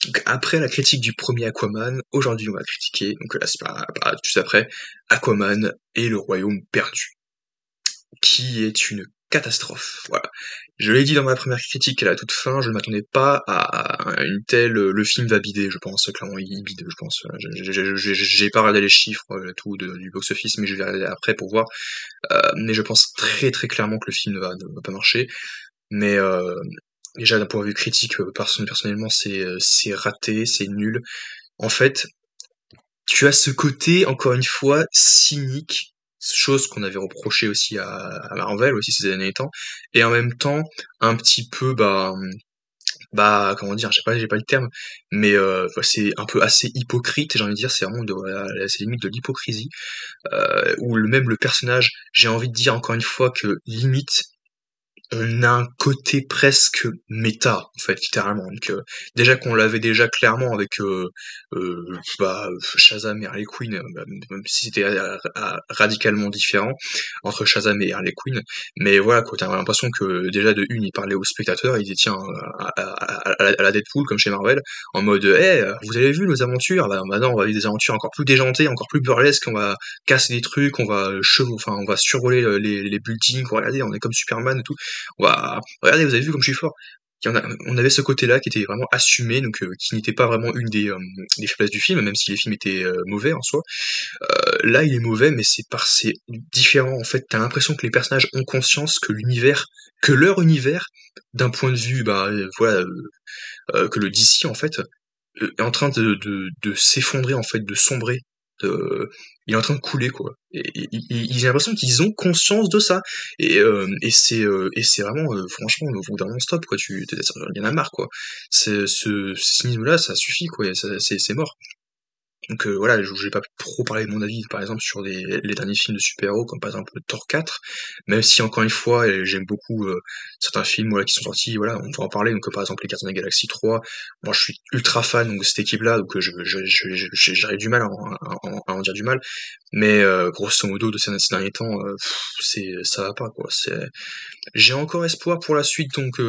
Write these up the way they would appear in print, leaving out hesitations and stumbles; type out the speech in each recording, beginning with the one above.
Donc, après la critique du premier Aquaman, aujourd'hui on va critiquer, donc là c'est pas juste après, Aquaman et le Royaume perdu, qui est une catastrophe. Voilà. Je l'ai dit dans ma première critique à la toute fin, je ne m'attendais pas à une telle. Le film va bider, je pense, clairement, il bide, je pense. Voilà. J'ai pas regardé les chiffres, tout du box-office, mais je vais regarder après pour voir. Mais je pense très très clairement que le film ne va pas marcher. Mais déjà d'un point de vue critique, personnellement, c'est raté, c'est nul. En fait, tu as ce côté, encore une fois, cynique, chose qu'on avait reproché aussi à Marvel aussi ces derniers temps, et en même temps un petit peu comment dire, j'ai pas le terme, mais c'est un peu assez hypocrite, j'ai envie de dire, c'est vraiment voilà, c'est limite de l'hypocrisie, où même le personnage, j'ai envie de dire encore une fois que limite on a un côté presque méta, en fait, littéralement. Donc, déjà qu'on l'avait déjà clairement avec euh, Shazam et Harley Quinn, même si c'était radicalement différent entre Shazam et Harley Quinn, mais voilà, quoi, t'as l'impression que déjà de une, il parlait aux spectateurs, il disait tiens, à la Deadpool, comme chez Marvel, en mode vous avez vu nos aventures, là, maintenant on va vivre des aventures encore plus déjantées, encore plus burlesques, on va casser des trucs, on va survoler les buildings, regardez, on est comme Superman et tout. Ouah, regardez, vous avez vu comme je suis fort. On avait ce côté-là qui était vraiment assumé, donc qui n'était pas vraiment une des faiblesses du film, même si les films étaient mauvais en soi. Là, il est mauvais, mais c'est différent en fait. T'as l'impression que les personnages ont conscience que leur univers, d'un point de vue, que le DC en fait, est en train de s'effondrer en fait, de sombrer. De- il est en train de couler quoi. J'ai l'impression qu'ils ont conscience de ça. Et c'est vraiment franchement au bout d'un moment stop quoi. Il y en a marre quoi. Ce cynisme là, ça suffit quoi. C'est mort. Donc voilà, je vais pas trop parler de mon avis, par exemple, sur les derniers films de super-héros, comme par exemple Thor 4, même si encore une fois, j'aime beaucoup certains films voilà, qui sont sortis, voilà, on va en parler, donc par exemple les Gardiens de la Galaxie 3, moi je suis ultra fan donc, de cette équipe-là, donc j'aurais du mal à en dire du mal, mais grosso modo, de ces derniers temps, ça va pas, quoi. J'ai encore espoir pour la suite, donc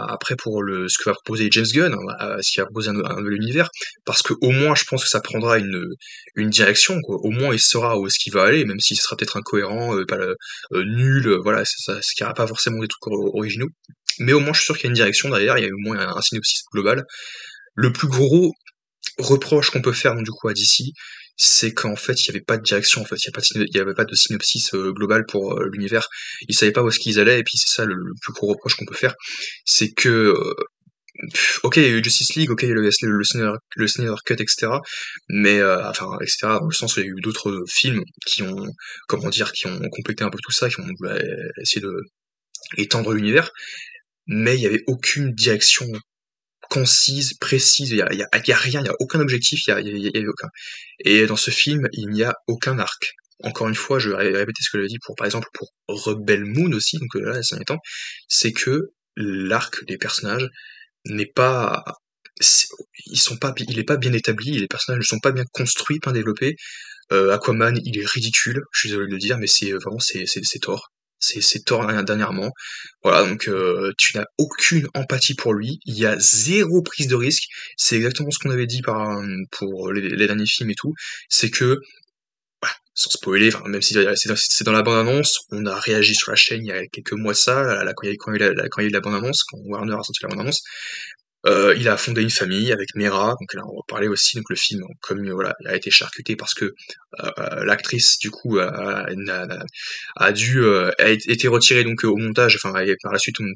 après pour ce que va proposer James Gunn, hein, ce qu'il va proposer un nouvel univers, parce que au moins je pense que ça prendra une direction, quoi. Au moins il saura où est-ce qu'il va aller, même si ce sera peut-être incohérent, nul, voilà, ce qui aura pas forcément des trucs originaux. Mais au moins je suis sûr qu'il y a une direction derrière, il y a au moins un synopsis global. Le plus gros reproche qu'on peut faire donc, du coup à DC, c'est qu'en fait il y avait pas de direction, en fait il y avait pas de synopsis global pour l'univers, ils savaient pas où est-ce qu'ils allaient, et puis c'est ça le plus gros reproche qu'on peut faire, c'est que ok il y a eu Justice League, ok il y a eu le Snyder Cut etc, mais enfin etc dans le sens où il y a eu d'autres films qui ont comment dire qui ont complété un peu tout ça, qui ont essayé de étendre l'univers, mais il y avait aucune direction concise, précise, y a rien, il y a aucun objectif, y a aucun. Et dans ce film, il n'y a aucun arc. Encore une fois, je vais répéter ce que j'avais dit pour, par exemple, pour Rebel Moon aussi, donc là, ces derniers temps, c'est que l'arc des personnages n'est pas, c'est- il est pas bien établi, les personnages ne sont pas bien construits, pas développés. Aquaman, il est ridicule, je suis désolé de le dire, mais c'est vraiment, c'est Thor. C'est Thor dernièrement. Voilà, donc tu n'as aucune empathie pour lui, il y a zéro prise de risque. C'est exactement ce qu'on avait dit pour les derniers films et tout. C'est que, sans spoiler, enfin, même si c'est dans la bande-annonce, on a réagi sur la chaîne il y a quelques mois de ça, quand il y a eu la bande-annonce, quand Warner a sorti la bande-annonce, il a fondé une famille avec Mera, donc là on va parler aussi, donc le film, comme voilà, il a été charcuté parce que l'actrice du coup a été retirée donc au montage, enfin et par la suite donc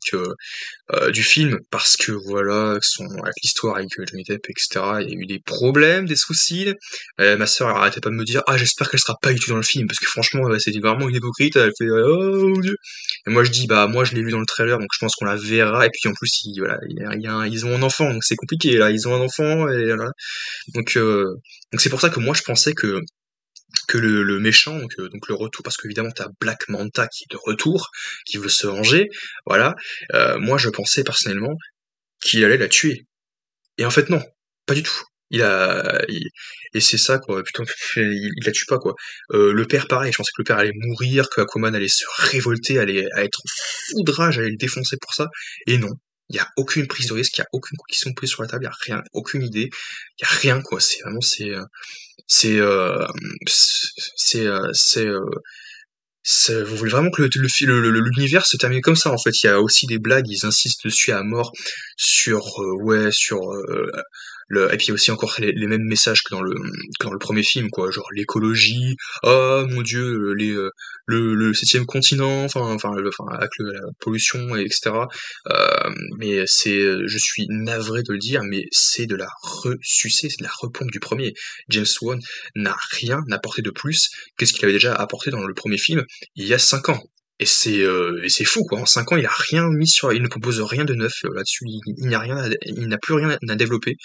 du film parce que voilà, avec l'histoire avec Johnny Depp, etc. Il y a eu des problèmes, des soucis. Ma sœur elle arrêtait pas de me dire ah j'espère qu'elle sera pas du tout dans le film parce que franchement c'est vraiment une hypocrite. Elle fait oh mon dieu. Et moi je dis bah moi je l'ai vu dans le trailer donc je pense qu'on la verra et puis en plus voilà ils ont un enfant donc c'est compliqué là ils ont un enfant et voilà. Donc donc c'est pour ça que moi je pensais que le méchant, donc le retour, parce qu'évidemment t'as Black Manta qui est de retour, qui veut se venger, voilà. Moi je pensais personnellement qu'il allait la tuer. Et en fait non, pas du tout. Et c'est ça quoi, putain, il la tue pas quoi. Le père pareil, je pensais que le père allait mourir, que Aquaman allait se révolter, allait être en foudrage, allait le défoncer pour ça. Et non. Il y a aucune prise de risque, il y a aucune question prise sur la table, il y a rien, aucune idée, il y a rien quoi. C'est vraiment c'est euh, c'est vous voulez vraiment que l'univers se termine comme ça en fait. Il y a aussi des blagues, ils insistent dessus à mort sur ouais sur et puis il y a aussi encore les mêmes messages que dans le premier film quoi, genre l'écologie, oh mon dieu, le septième continent, enfin avec la pollution et etc. Mais je suis navré de le dire, mais c'est de la ressucée, c'est de la repompe du premier. James Wan n'a rien apporté de plus que ce qu'il avait déjà apporté dans le premier film il y a 5 ans. Et c'est fou quoi. En 5 ans, il a rien mis sur, il ne propose rien de neuf là-dessus. Il n'a rien, il n'a plus rien à développer.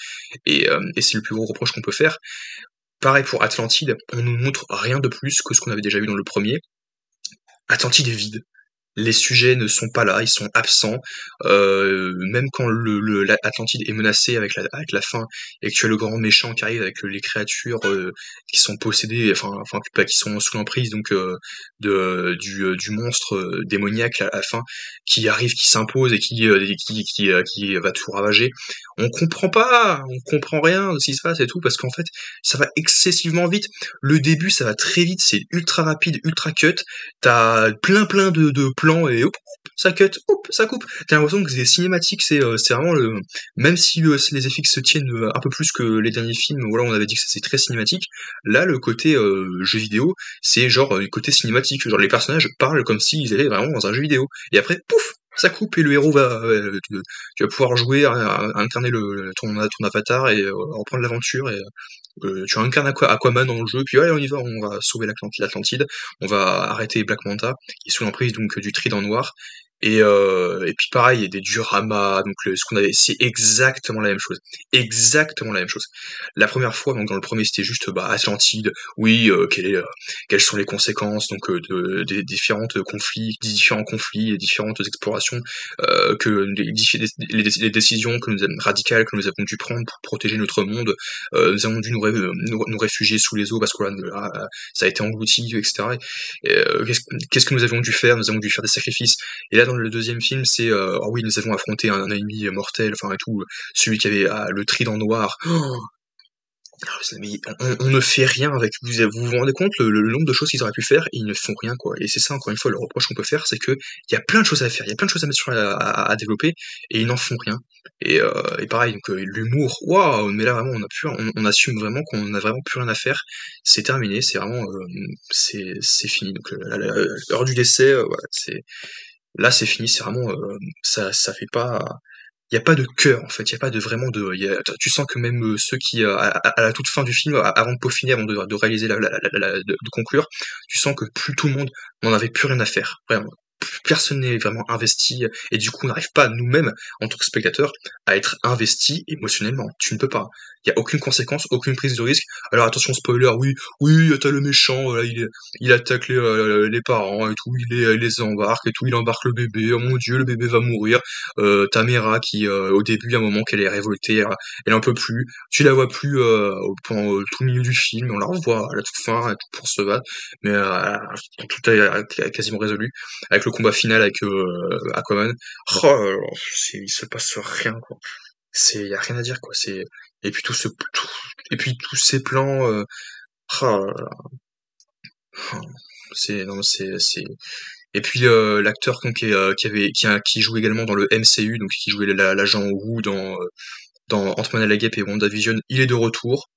Et c'est le plus gros reproche qu'on peut faire. Pareil pour Atlantide, on nous montre rien de plus que ce qu'on avait déjà vu dans le premier. Atlantide est vide. Les sujets ne sont pas là, ils sont absents. Même quand l'Atlantide est menacée avec la fin, et que tu as le grand méchant qui arrive avec les créatures qui sont possédées, qui sont sous l'emprise donc du monstre démoniaque à la fin, qui arrive, qui s'impose et qui va tout ravager. On comprend rien de ce qui se passe et tout, parce qu'en fait, ça va excessivement vite. Le début, ça va très vite, c'est ultra rapide, ultra cut. T'as plein de plans et hop, ça cut, hop, ça coupe. T'as l'impression que c'est cinématique, c'est vraiment le. Même si les effets se tiennent un peu plus que les derniers films, voilà, on avait dit que c'est très cinématique. Là, le côté jeu vidéo, c'est genre le côté cinématique. Genre les personnages parlent comme s'ils étaient vraiment dans un jeu vidéo. Et après, pouf, ça coupe et le héros tu vas pouvoir jouer, incarner ton avatar et reprendre l'aventure et tu incarnes Aquaman dans le jeu, puis allez on y va, on va sauver l'Atlantide, on va arrêter Black Manta, qui est sous l'emprise donc du Trident Noir, et puis pareil, il y a des dioramas, donc ce qu'on avait, c'est exactement la même chose. Exactement la même chose. La première fois, donc dans le premier, c'était juste Atlantide, oui, quelles sont les conséquences donc des différents conflits et différentes explorations, que les décisions radicales que nous avons dû prendre pour protéger notre monde, nous avons dû nous réfugier sous les eaux parce que là, ça a été englouti, etc. Qu'est-ce que nous avions dû faire? Nous avons dû faire des sacrifices. Et là, dans le deuxième film, c'est oh oui, nous avons affronté un ennemi mortel, enfin et tout, celui qui avait le trident noir. Oh, mais on ne fait rien avec. Vous rendez compte le nombre de choses qu'ils auraient pu faire et ils ne font rien quoi. Et c'est ça encore une fois le reproche qu'on peut faire, c'est que il y a plein de choses à faire, il y a plein de choses à mettre à développer et ils n'en font rien. Et pareil donc l'humour, waouh, mais là vraiment on assume vraiment qu'on a vraiment plus rien à faire. C'est terminé, c'est vraiment c'est fini. Donc l'heure du décès, voilà, c'est là c'est fini, c'est vraiment ça fait pas. Il y a pas de cœur en fait, il y a pas de vraiment de. Tu sens que même ceux qui à la toute fin du film, avant de peaufiner, avant de réaliser de conclure, tu sens que plus tout le monde n'en avait plus rien à faire, vraiment. Plus personne n'est vraiment investi et du coup on n'arrive pas nous-mêmes en tant que spectateurs à être investi émotionnellement. Tu ne peux pas. Il y a aucune conséquence, aucune prise de risque. Alors attention spoiler, oui, t'as le méchant, voilà, il attaque les parents et tout, il les embarque et tout, il embarque le bébé, oh mon dieu, le bébé va mourir. Tamera qui au début, à un moment qu'elle est révoltée, elle en peut plus. Tu la vois plus pendant tout le milieu du film, on la revoit à la toute fin pour se battre, mais tout est quasiment résolu avec le combat final avec Aquaman. Oh, là là, il se passe rien quoi. Y a rien à dire quoi. Et puis et puis tous ces plans. Oh là là, oh, non c'est et puis l'acteur donc, qui joue également dans le MCU, donc qui jouait l'agent Wu dans Ant-Man et la Guêpe et WandaVision, il est de retour.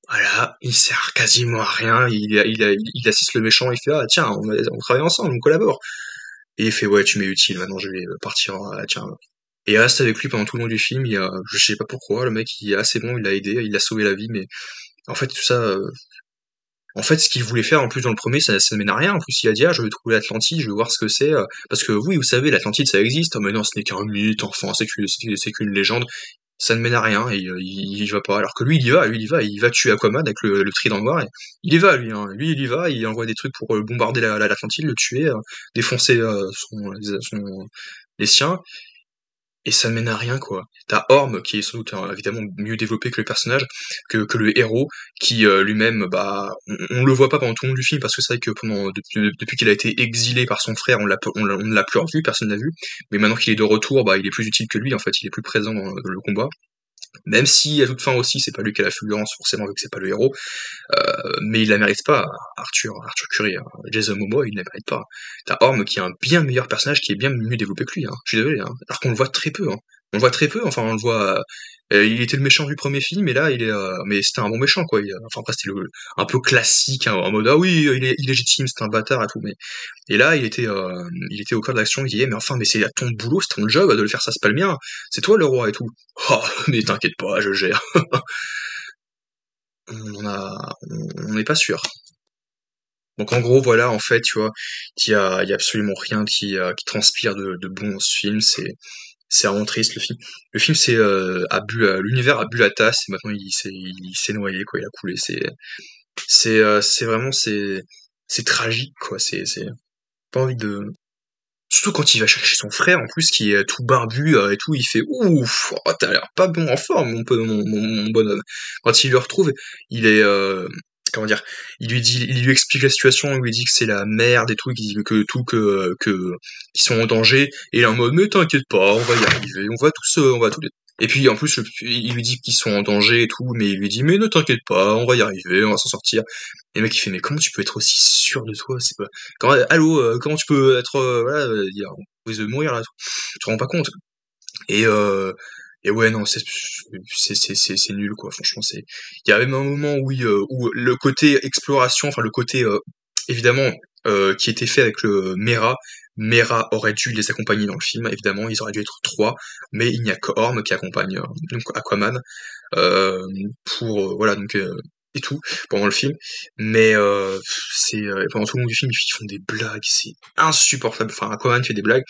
Voilà, il sert quasiment à rien. Il assiste le méchant, il fait ah tiens, on travaille ensemble, on collabore. Et il fait ouais, tu m'es utile, maintenant je vais partir. Tiens. Et il reste avec lui pendant tout le long du film. Je sais pas pourquoi, le mec il est assez bon, il l'a aidé, il l'a sauvé la vie, mais en fait tout ça, en fait, ce qu'il voulait faire en plus dans le premier, ça ne mène à rien. En plus, il a dit ah, je vais trouver l'Atlantide, je vais voir ce que c'est. Parce que oui, vous savez, l'Atlantide ça existe, mais non, ce n'est qu'un mythe, enfin, c'est qu'une légende. Ça ne mène à rien et il y va pas. Alors que il va tuer Aquaman avec le trident noir. Et il y va, lui, hein. Lui, il y va, il envoie des trucs pour bombarder l'Atlantide, le tuer, défoncer les siens. et ça mène à rien, quoi. T'as Orm, qui est sans doute, évidemment mieux développé que le personnage, que le héros, qui lui-même, bah, on le voit pas pendant tout le long du film, parce que c'est vrai que depuis qu'il a été exilé par son frère, on ne l'a plus revu, personne l'a vu, mais maintenant qu'il est de retour, bah, il est plus utile que lui, en fait, il est plus présent dans le combat. Même si, à toute fin aussi, c'est pas lui qui a la fulgurance, forcément, vu que c'est pas le héros, mais il la mérite pas, Arthur Curry, hein. Jason Momoa, il la mérite pas. T'as Orm qui est un bien meilleur personnage, qui est bien mieux développé que lui, hein. Je suis désolé, hein. Alors qu'on le voit très peu, hein. On le voit très peu, enfin on le voit. Il était le méchant du premier film, et là il est. Mais c'était un bon méchant, quoi. Enfin après c'était un peu classique, hein, en mode ah oui, il est illégitime, c'est un bâtard et tout. Mais et là il était au cœur de l'action, il disait mais enfin mais c'est ton boulot, c'est ton job de le faire, ça c'est pas le mien. C'est toi le roi et tout. Oh mais t'inquiète pas, je gère. On n'est pas sûr. Donc en gros, voilà, en fait, tu vois, il y a absolument rien qui transpire de bon dans ce film. C'est vraiment triste le film. Le film, l'univers a bu la tasse et maintenant il s'est noyé, quoi, il a coulé. C'est vraiment, c'est tragique, quoi. C'est pas envie de. Surtout quand il va chercher son frère, en plus, qui est tout barbu et tout, il fait ouf, oh, t'as l'air pas bon en forme, mon bonhomme. Quand il le retrouve, il est, comment dire, il lui explique la situation, il lui dit que c'est la merde et tout, qu'ils sont en danger, et il est en mode, mais t'inquiète pas, on va y arriver, on va tous, et puis en plus, il lui dit qu'ils sont en danger et tout, mais il lui dit, mais ne t'inquiète pas, on va y arriver, on va s'en sortir. Et le mec il fait, mais comment tu peux être aussi sûr de toi? C'est pas, allô, comment tu peux être, voilà, on risque de mourir là, tu te rends pas compte. Et, ouais, non, c'est nul, quoi. Franchement, il y a même un moment où le côté exploration, enfin, le côté, évidemment, qui était fait avec le Mera aurait dû les accompagner dans le film, évidemment, ils auraient dû être trois, mais il n'y a qu'Orm qui accompagne, donc Aquaman, euh, voilà, donc, et tout, pendant le film. Mais, pendant tout le long du film, ils font des blagues, c'est insupportable. Enfin, Aquaman fait des blagues,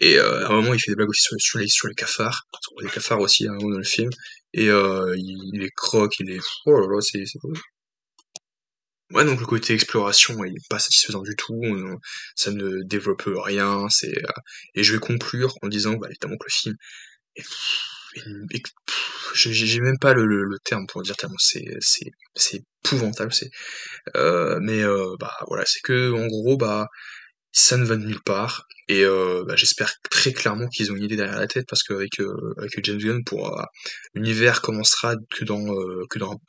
et à un moment, il fait des blagues aussi sur les cafards. Sur les cafards aussi, à un moment dans le film. Et il les croque, il les. Oh là là, c'est. Ouais, donc le côté exploration, il est pas satisfaisant du tout. Ça ne développe rien. Et je vais conclure en disant, bah, évidemment que le film est. J'ai même pas le terme pour dire tellement c'est épouvantable. Mais bah voilà, c'est que en gros, bah ça ne va de nulle part. Et bah, j'espère très clairement qu'ils ont une idée derrière la tête, parce qu'avec avec James Gunn, l'univers commencera que dans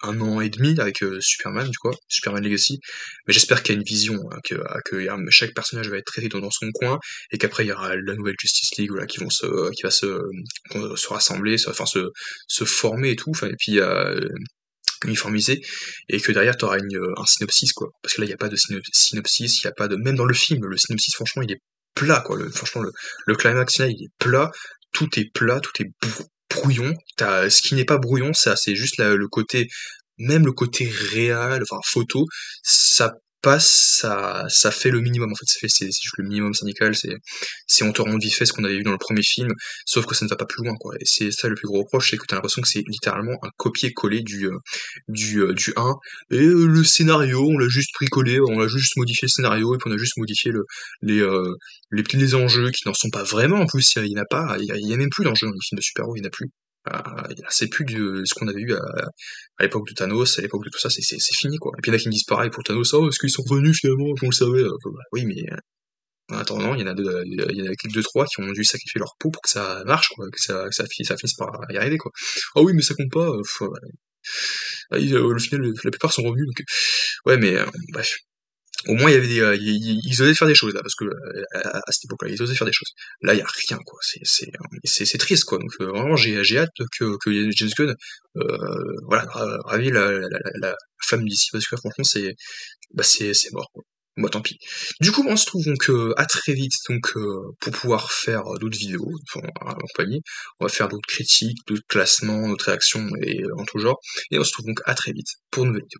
un an et demi avec Superman, du coup, Superman Legacy. Mais j'espère qu'il y a une vision, hein, chaque personnage va être traité dans son coin, et qu'après il y aura la nouvelle Justice League, voilà, qui va se rassembler, se former et tout. Enfin, et puis uniformisé, et que derrière t'auras un synopsis, quoi, parce que là il y a pas de synopsis, il y a pas de, même dans le film le synopsis, franchement il est plat, quoi. Franchement le climax là il est plat, tout est brouillon. Ce qui n'est pas brouillon, ça c'est juste le côté, même le côté réel, enfin photo, ça passe, ça fait le minimum, en fait, c'est juste le minimum syndical, c'est on te rend vite fait ce qu'on avait vu dans le premier film, sauf que ça ne va pas plus loin, quoi. Et c'est ça le plus gros reproche, c'est que t'as l'impression que c'est littéralement un copier-coller du 1, et le scénario, on l'a juste bricolé, on a juste modifié le scénario, et puis on a juste modifié les, euh, les enjeux qui n'en sont pas vraiment, en plus, il y en a pas, il y a même plus d'enjeux dans les films de super-héros, il n'y en a plus. C'est plus ce qu'on avait eu à l'époque de Thanos, à l'époque de tout ça, c'est fini, quoi. Et puis il y en a qui me disent pareil pour Thanos, oh, est-ce qu'ils sont revenus finalement, on le savait. Bah, oui, mais en attendant, il y en a que deux, trois qui ont dû sacrifier leur peau pour que ça marche, quoi, ça finisse par y arriver, quoi. Ah oui, mais ça compte pas. Au final, la plupart sont revenus, donc ouais, mais bref. Au moins, il y avait ils osaient faire des choses là, parce que à cette époque-là, ils osaient faire des choses. Là, il y a rien, quoi. C'est triste, quoi. Donc vraiment, j'ai hâte que James Gunn, voilà, ravive la femme d'ici, parce que là, franchement, c'est mort, quoi. Bon, tant pis. Du coup, on se trouve donc à très vite, donc pour pouvoir faire d'autres vidéos, enfin, en compagnie. On va faire d'autres critiques, d'autres classements, d'autres réactions et en tout genre. Et on se trouve donc à très vite pour une nouvelle vidéo.